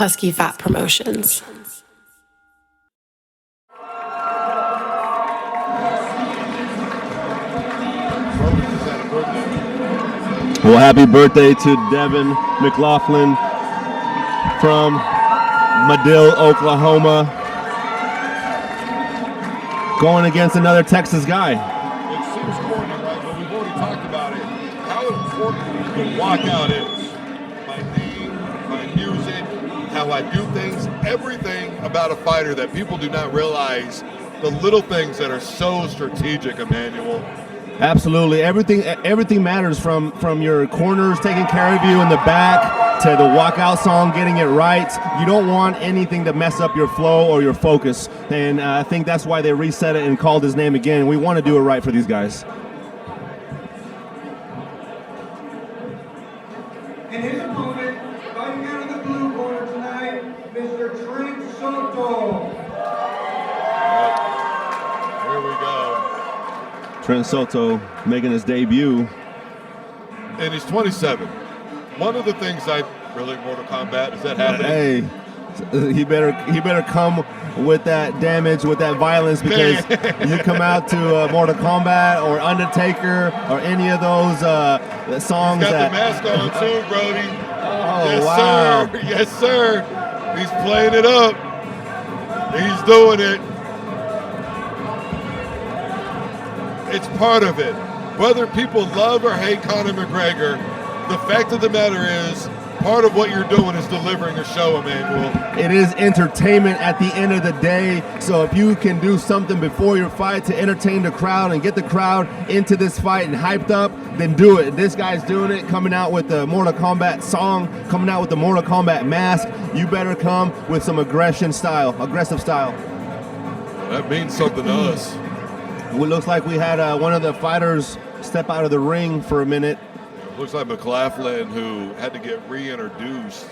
Husky Fat Promotions. Well, happy birthday to Devin Mclaughlin from Madill, Oklahoma, going against another Texas guy. It seems corny, right? But we've already talked about it. How important the walkout is. My name, my music, how I do things, everything about a fighter that people do not realize, the little things that are so strategic, Emmanuel. Absolutely, everything matters from your corners taking care of you in the back to the walkout song, getting it right. You don't want anything to mess up your flow or your focus, and I think that's why they reset it and called his name again. We want to do it right for these guys. And his opponent, fighting out of the blue corner tonight, Mr. Trent Soto. Here we go. Trent Soto making his debut. And he's 27. One of the things I really Mortal Kombat is that happening. Hey, he better come with that damage, with that violence, because you come out to Mortal Kombat or Undertaker or any of those songs. He's got that the mask on too, Brody. Oh, yes, wow. sir. Yes, sir. He's playing it up. He's doing it. It's part of it. Whether people love or hate Conor McGregor, the fact of the matter is, part of what you're doing is delivering a show, Emmanuel. It is entertainment at the end of the day. So if you can do something before your fight to entertain the crowd and get the crowd into this fight and hyped up, then do it. This guy's doing it, coming out with the Mortal Kombat song, coming out with the Mortal Kombat mask. You better come with some aggressive style. That means something to us. It looks like we had one of the fighters step out of the ring for a minute. Looks like Mclaughlin, who had to get reintroduced.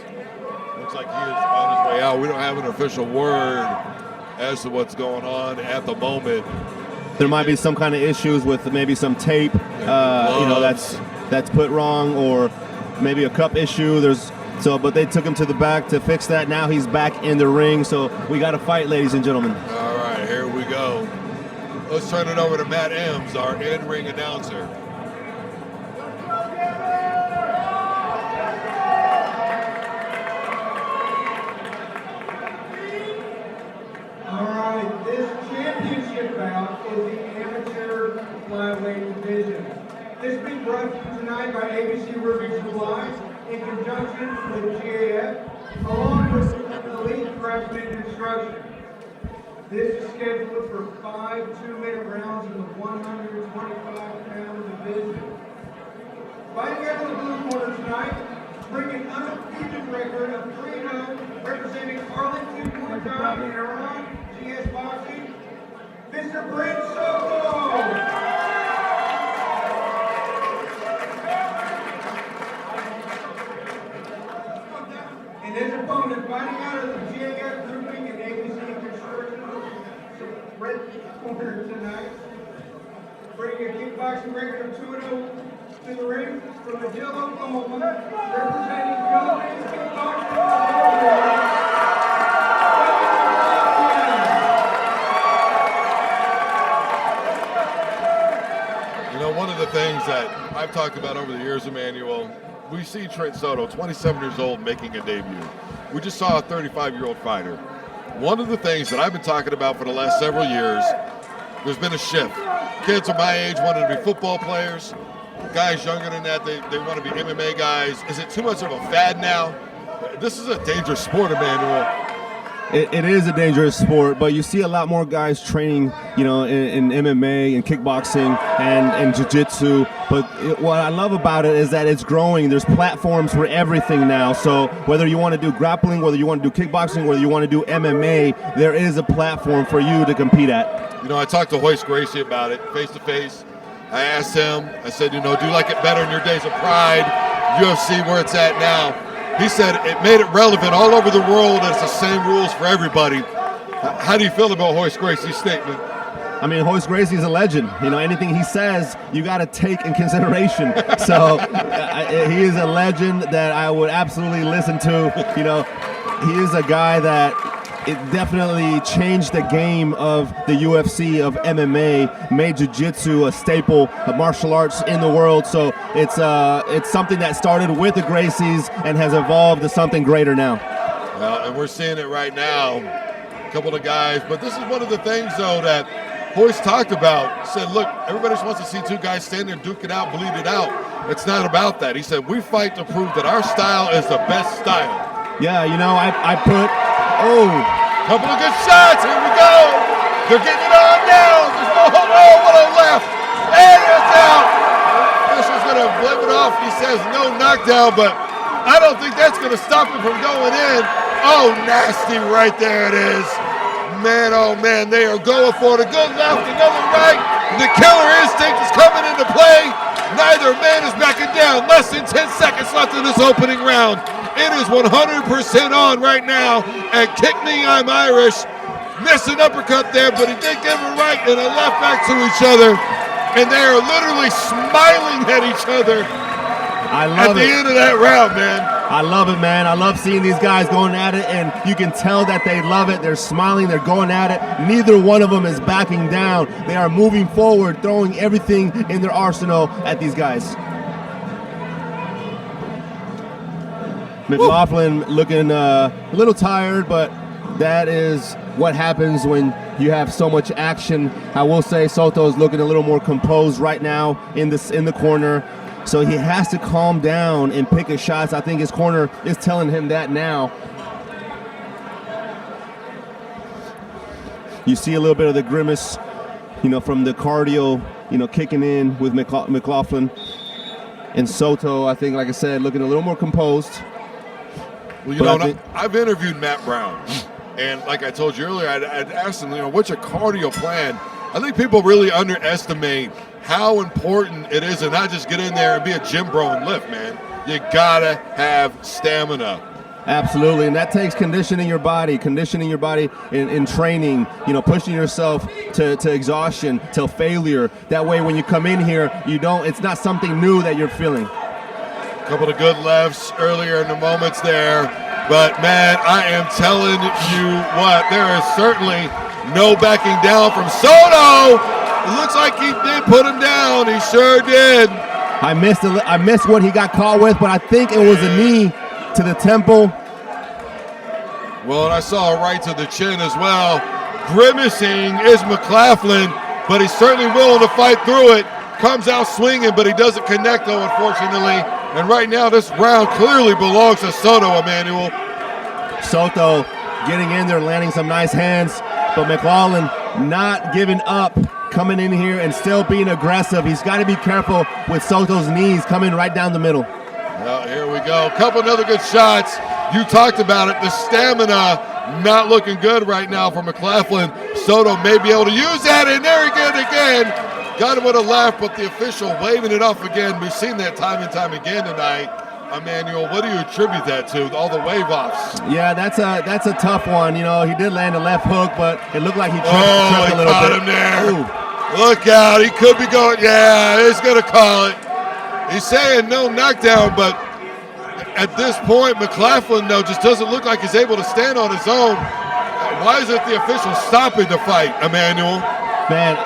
Looks like he is on his way out. We don't have an official word as to what's going on at the moment. There might be some kind of issues with maybe some tape, that's put wrong, or maybe a cup issue. But they took him to the back to fix that. Now he's back in the ring. So we got to fight, ladies and gentlemen. All right, here we go. Let's turn it over to Matt Ems, our in-ring announcer. All right, this championship bout is the amateur flyweight division. This is being brought to you tonight by ABC Reviews Live in conjunction with GAF, along with Elite Craftsman Instruction. This is scheduled for 5 2-minute rounds in the 125-pound division. Fighting out of the blue corner tonight, bringing undefeated record of 3-0, representing Arlington, Montana, Iran, GS Boxing, Mr. Trent Soto. And his opponent, fighting out of the GAF grouping and ABC Construction, red corner tonight, bringing a kickboxing record of 2-0 to the ring from Madill, Oklahoma, representing Philippines kickboxing. You know, one of the things that I've talked about over the years, Emmanuel, we see Trent Soto, 27 years old, making a debut. We just saw a 35-year-old fighter. One of the things that I've been talking about for the last several years, there's been a shift. Kids of my age wanted to be football players. Guys younger than that, they want to be MMA guys. Is it too much of a fad now? This is a dangerous sport, Emmanuel. It is a dangerous sport, but you see a lot more guys training, in MMA and kickboxing and jiu-jitsu. But what I love about it is that it's growing. There's platforms for everything now. So whether you want to do grappling, whether you want to do kickboxing, whether you want to do MMA, there is a platform for you to compete at. I talked to Hoist Gracie about it face-to-face. I asked him, I said, do you like it better in your days of Pride, UFC, where it's at now? He said it made it relevant all over the world. It's the same rules for everybody. How do you feel about Hoist Gracie's statement? I mean, Hoist Gracie's a legend. Anything he says, you got to take in consideration. So he is a legend that I would absolutely listen to. he is a guy that it definitely changed the game of the UFC, of MMA, made jiu-jitsu a staple of martial arts in the world. So it's something that started with the Gracies and has evolved to something greater now. Well, and we're seeing it right now. A couple of guys, but this is one of the things though that Hoist talked about. Said, look, everybody just wants to see two guys stand there, duke it out, bleed it out. It's not about that. He said, we fight to prove that our style is the best style. Yeah, you know, I put, couple of good shots. Here we go. They're getting it on now. There's no hold. Oh, what a left. And it's out. Fisher's going to blame it off. He says no knockdown, but I don't think that's going to stop him from going in. Oh, nasty right there it is. Man, oh, man, they are going for it. A good left, another right. The killer instinct is coming into play. Neither man is backing down. Less than 10 seconds left in this opening round. It is 100% on right now. And kick me, I'm Irish. Missed an uppercut there, but he did give a right and a left back to each other. And they are literally smiling at each other at the end of that round, man. I love it, man. I love seeing these guys going at it, and you can tell that they love it. They're smiling. They're going at it. Neither one of them is backing down. They are moving forward, throwing everything in their arsenal at these guys. Mclaughlin looking a little tired, but that is what happens when you have so much action. I will say Soto is looking a little more composed right now in the corner. So he has to calm down and pick his shots. I think his corner is telling him that now. You see a little bit of the grimace, you know, from the cardio, you know, kicking in with Mclaughlin. And Soto, I think, like I said, looking a little more composed. Well, you know, I've interviewed Matt Brown. And like I told you earlier, I'd asked him, you know, what's your cardio plan? I think people really underestimate how important it is to not just get in there and be a gym bro and lift, man. You gotta have stamina. Absolutely, and that takes conditioning your body in training, you know, pushing yourself to exhaustion, to failure. That way when you come in here, it's not something new that you're feeling. A couple of good lefts earlier in the moments there. But, man, I am telling you what, there is certainly no backing down from Soto. It looks like he did put him down. He sure did. I missed what he got caught with, but I think it was a knee to the temple. Well, and I saw a right to the chin as well. Grimacing is Mclaughlin, but he's certainly willing to fight through it. Comes out swinging, but he doesn't connect, though, unfortunately. And right now, this round clearly belongs to Soto, Emmanuel. Soto getting in there, landing some nice hands, but Mclaughlin not giving up, coming in here and still being aggressive. He's got to be careful with Soto's knees coming right down the middle. Well, here we go. A couple of other good shots. You talked about it. The stamina not looking good right now for Mclaughlin. Soto may be able to use that, and there again. Got him with a left, but the official waving it off again. We've seen that time and time again tonight. Emmanuel, what do you attribute that to, all the wave-offs? Yeah, that's a tough one. You know, he did land a left hook, but it looked like he tripped a little bit. Him there. Ooh. Look out, he could be going, yeah, he's going to call it. He's saying no knockdown, but at this point, Mclaughlin, though, just doesn't look like he's able to stand on his own. Why is it the official stopping the fight, Emmanuel? Man,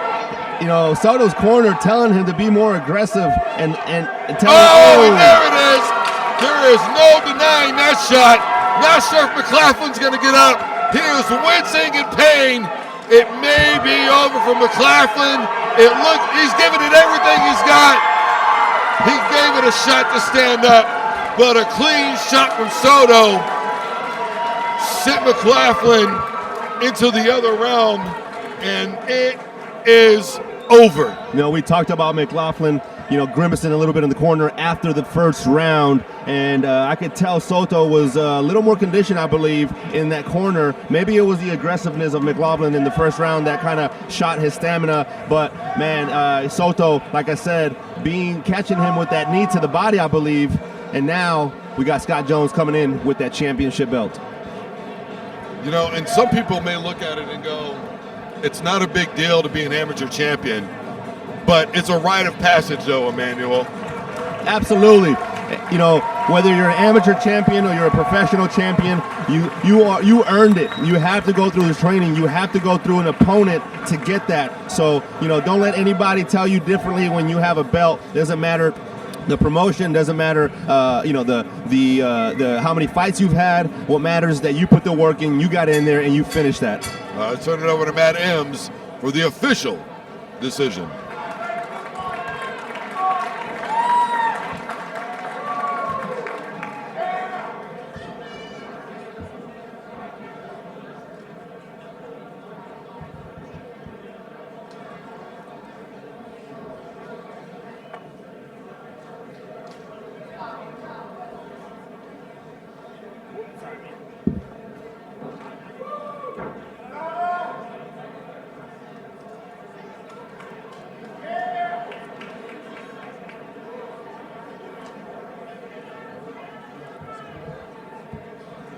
you know, Soto's corner telling him to be more aggressive and telling and there it is. There is no denying that shot. Not sure if Mclaughlin's going to get up. He is wincing in pain. It may be over for Mclaughlin. He's giving it everything he's got. He gave it a shot to stand up, but a clean shot from Soto sent Mclaughlin into the other round, and it is over. You know, we talked about Mclaughlin, you know, grimacing a little bit in the corner after the first round, and I could tell Soto was a little more conditioned, I believe, in that corner. Maybe it was the aggressiveness of Mclaughlin in the first round that kind of shot his stamina, but man, Soto, like I said, catching him with that knee to the body, I believe, and now we got Scott Jones coming in with that championship belt. You know, and some people may look at it and go, it's not a big deal to be an amateur champion, but it's a rite of passage, though, Emmanuel. Absolutely. You know, whether you're an amateur champion or you're a professional champion, you earned it. You have to go through the training. You have to go through an opponent to get that. So, you know, don't let anybody tell you differently when you have a belt. Doesn't matter. The promotion doesn't matter. You know, the how many fights you've had. What matters is that you put the work in, you got in there, and you finished that. Let's turn it over to Matt Ems for the official decision.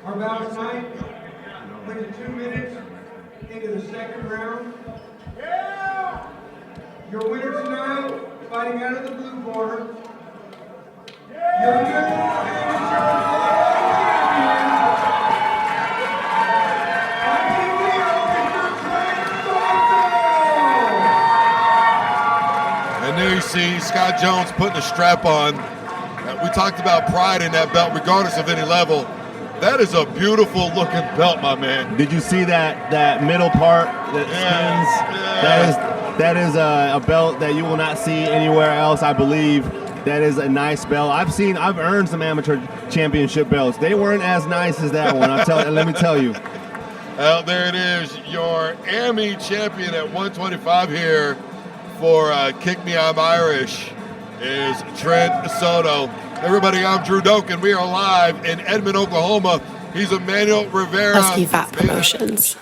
Our bout tonight went to 2 minutes into the second round. Your winner tonight, fighting out of the blue corner, your new amateur champion, fighting the Mr. Trent Soto. And there you see Scott Jones putting a strap on. We talked about pride in that belt, regardless of any level. That is a beautiful looking belt, my man. Did you see that middle part that spins? Yeah. That is a belt that you will not see anywhere else, I believe. That is a nice belt. I've earned some amateur championship belts. They weren't as nice as that one. Let me tell you. Well, there it is. Your AMI champion at 125 here for Kick Me I'm Irish is Trent Soto. Everybody, I'm Drew Doken. We are live in Edmond, Oklahoma. He's Emmanuel Rivera. Husky Fat Promotions.